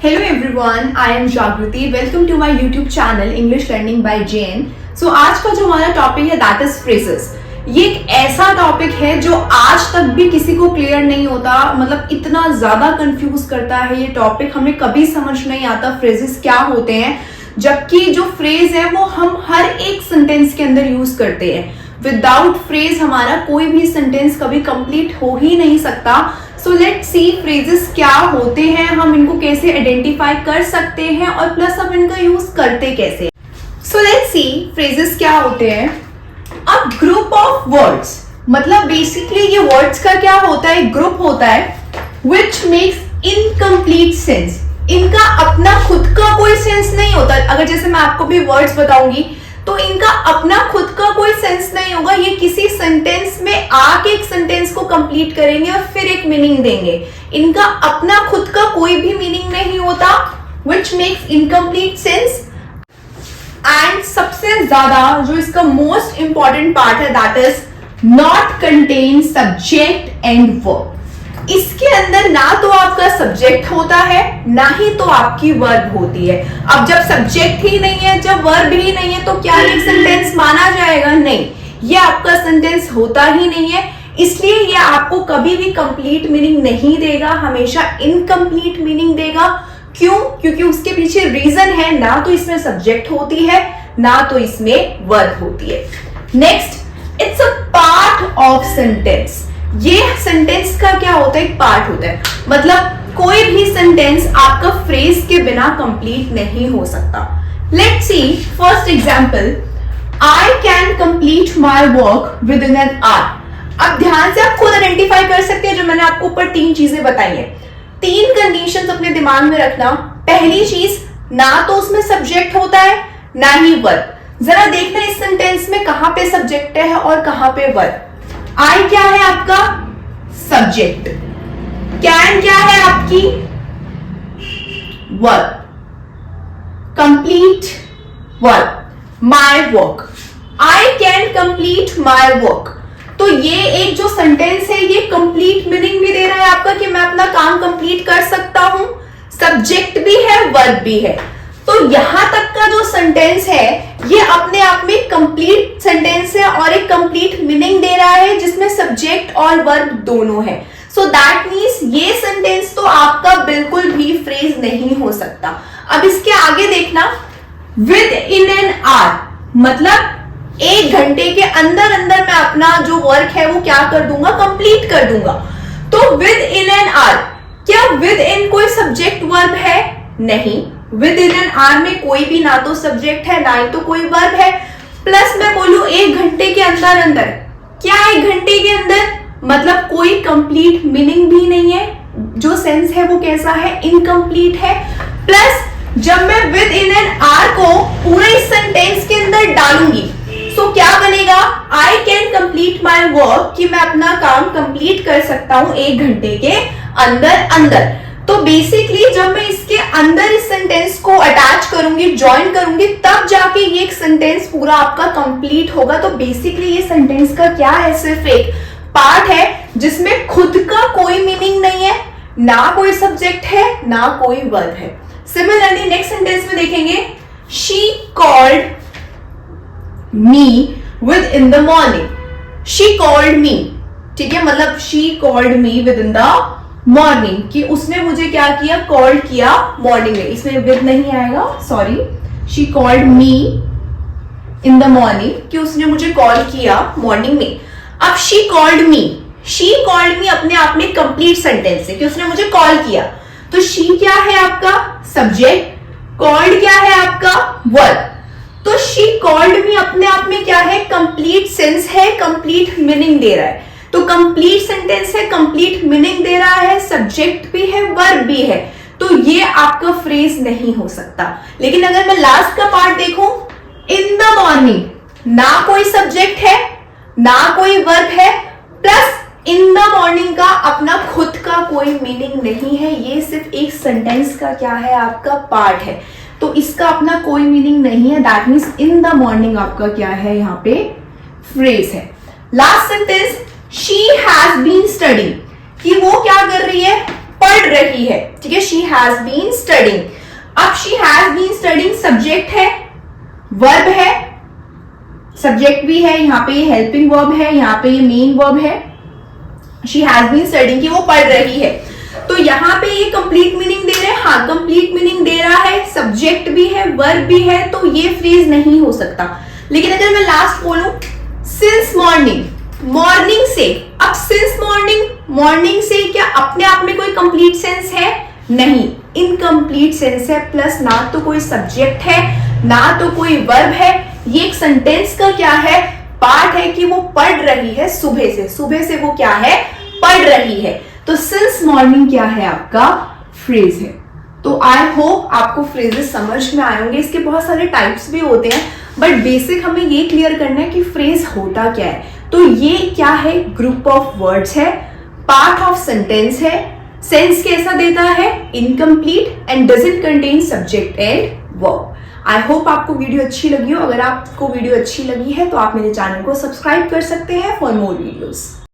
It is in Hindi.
Hello everyone, I am Jagriti. Welcome to my YouTube channel English Learning by JN. So आज का जो हमारा टॉपिक है that is phrases. ये एक ऐसा टॉपिक है जो आज तक भी किसी को क्लियर नहीं होता, मतलब इतना ज्यादा कंफ्यूज करता है ये टॉपिक, हमें कभी समझ नहीं आता फ्रेजेस क्या होते हैं, जबकि जो फ्रेज है वो हम हर एक सेंटेंस के अंदर यूज करते हैं. विदाउट फ्रेज हमारा कोई भी सेंटेंस कभी कंप्लीट हो ही नहीं सकता. सो लेट्स सी फ्रेजेस क्या होते हैं, हम इनको कैसे आइडेंटिफाई कर सकते हैं और प्लस हम इनका यूज करते कैसे. सो लेट्स सी फ्रेजेस क्या होते हैं. अ ग्रुप ऑफ वर्ड्स, मतलब बेसिकली ये वर्ड्स का क्या होता है, ग्रुप होता है विच मेक्स इनकम्प्लीट सेंस. इनका अपना खुद का कोई सेंस नहीं होता. अगर जैसे मैं आपको भी वर्ड्स बताऊंगी तो इनका अपना खुद का कोई सेंस नहीं होगा. ये किसी सेंटेंस में आके एक सेंटेंस को कंप्लीट करेंगे और फिर एक मीनिंग देंगे. इनका अपना खुद का कोई भी मीनिंग नहीं होता, which makes incomplete sense. And सबसे ज्यादा जो इसका मोस्ट इंपॉर्टेंट पार्ट है that is not contain subject and verb. इसके अंदर ना तो आपका सब्जेक्ट होता है ना ही तो आपकी वर्ब होती है. अब जब सब्जेक्ट ही नहीं है, जब वर्ब ही नहीं है, तो क्या ये सेंटेंस माना जाएगा? नहीं, ये आपका सेंटेंस होता ही नहीं है. इसलिए ये आपको कभी भी कंप्लीट मीनिंग नहीं देगा, हमेशा इनकम्प्लीट मीनिंग देगा. क्यों? क्योंकि उसके पीछे रीजन है, ना तो इसमें सब्जेक्ट होती है ना तो इसमें वर्ब होती है. Next, it's a part of sentence. ये सेंटेंस का क्या होता है, एक पार्ट होता है. मतलब कोई भी सेंटेंस आपका फ्रेज के बिना कंप्लीट नहीं हो सकता. Let's see first example, I can complete my work with in an hour. अब ध्यान से आप खुद आइडेंटिफाई कर सकते हैं जो मैंने आपको ऊपर 3 चीजें बताई हैं. 3 कंडीशंस अपने दिमाग में रखना. पहली चीज, ना तो उसमें सब्जेक्ट होता है ना ही वर्ब. जरा देखना इस सेंटेंस में कहां पे सब्जेक्ट है और कहां पे वर्ब. आई क्या है आपका सब्जेक्ट, कैन क्या है आपकी verb, complete verb, my work. I can complete my work. तो ये एक जो सेंटेंस है ये कंप्लीट मीनिंग भी दे रहा है आपका कि मैं अपना काम कंप्लीट कर सकता हूं. सब्जेक्ट भी है, वर्ब भी है. तो यहां तक का जो सेंटेंस है ये अपने आप में कंप्लीट सेंटेंस है और एक कंप्लीट मीनिंग दे रहा है जिसमें सब्जेक्ट और वर्ब दोनों है. सो दैट मीन्स ये सेंटेंस तो आपका बिल्कुल भी फ्रेज नहीं हो सकता. अब इसके आगे देखना, विद इन एन आवर, मतलब 1 घंटे के अंदर अंदर मैं अपना जो वर्क है वो क्या कर दूंगा, कंप्लीट कर दूंगा. तो विद इन एन आवर, क्या विद इन कोई सब्जेक्ट वर्ब है? नहीं. विद इन एन आवर में कोई भी ना तो सब्जेक्ट है ना ही तो कोई वर्ब है. प्लस मैं बोलूं 1 घंटे के अंदर अंदर, क्या 1 घंटे के अंदर, मतलब कोई कंप्लीट मीनिंग भी नहीं है. जो सेंस है वो कैसा है, इनकम्प्लीट है. प्लस जब मैं विद इन एन आवर को पूरे इस सेंटेंस के अंदर डालूंगी तो क्या बनेगा, I can complete my work, कि मैं अपना काम कंप्लीट कर सकता हूं 1 घंटे के अंदर अंदर. तो बेसिकली जब मैं इसके अंदर इस सेंटेंस को अटैच करूंगी, ज्वाइन करूंगी, तब जाके ये एक सेंटेंस पूरा आपका कंप्लीट होगा. तो बेसिकली ये सेंटेंस का क्या है, सिर्फ एक पार्ट है जिसमें खुद का कोई मीनिंग नहीं है, ना कोई सब्जेक्ट है ना कोई वर्ब है. सिमिलरली नेक्स्ट सेंटेंस में देखेंगे, she called me with in the morning. She called me, ठीक है, मतलब she called me with in the morning, कि उसने मुझे क्या किया, कॉल किया मॉर्निंग में. इसमें विद नहीं आएगा, sorry. She called me in the morning, कि उसने मुझे कॉल किया मॉर्निंग में. अब शी कॉल्ड मी अपने आप में कंप्लीट सेंटेंस है कि उसने मुझे कॉल किया. तो शी क्या है आपका सब्जेक्ट, कॉल्ड क्या है आपका वर्ब. तो शी कॉल्ड मी अपने आप में क्या है, कंप्लीट सेंस है, कंप्लीट मीनिंग दे रहा है. तो कंप्लीट सेंटेंस है, कंप्लीट मीनिंग दे रहा है, सब्जेक्ट भी है, वर्ब भी है. तो ये आपका फ्रेज नहीं हो सकता. लेकिन अगर मैं लास्ट का पार्ट देखूं, इन द मॉर्निंग, ना कोई सब्जेक्ट है ना कोई वर्ब है, प्लस इन द मॉर्निंग का अपना खुद का कोई मीनिंग नहीं है. ये सिर्फ एक सेंटेंस का क्या है, आपका पार्ट है. तो इसका अपना कोई मीनिंग नहीं है. That means in the morning आपका क्या है, यहाँ पे फ्रेज है. Last sentence, she has been studying, कि वो क्या कर रही है, पढ़ रही है, ठीक है, शी हैज बीन स्टडिंग। अब she has been studying subject है, वर्ब है, सब्जेक्ट भी है, यहाँ पे ये हेल्पिंग वर्ब है, यहाँ पे ये मेन वर्ब है, शी हैज बीन स्टडिंग की वो पढ़ रही है। तो यहाँ पे ये कंप्लीट मीनिंग दे रहे हैं, हाँ कंप्लीट मीनिंग दे रहा है, सब्जेक्ट भी है, वर्ब भी है, तो ये फ्रेज नहीं हो सकता। लेकिन अगर मैं लास्ट बोलूं सिंस मॉर्निंग, मॉर्निंग से, अब सिंस मॉर्निंग, मॉर्निंग से क्या अपने आप में कोई कंप्लीट सेंस है? नहीं, इनकम्प्लीट सेंस है, प्लस ना तो कोई सब्जेक्ट है ना तो कोई वर्ब है। ये एक सेंटेंस का क्या है, पार्ट है कि वो पढ़ रही है सुबह से, सुबह से वो क्या है, पढ़ रही है। तो सिंस मॉर्निंग क्या है, आपका फ्रेज है। तो आई होप आपको फ्रेजेस समझ में आए होंगे। इसके बहुत सारे टाइप्स भी होते हैं, बट बेसिक हमें ये क्लियर करना है कि फ्रेज होता क्या है। तो ये क्या है, ग्रुप ऑफ वर्ड्स है, पार्ट ऑफ सेंटेंस है, सेंस कैसा देता है, incomplete, and doesn't contain subject and verb. I hope आपको वीडियो अच्छी लगी हो। अगर आपको वीडियो अच्छी लगी है तो आप मेरे चैनल को सब्सक्राइब कर सकते हैं फॉर मोर वीडियोस।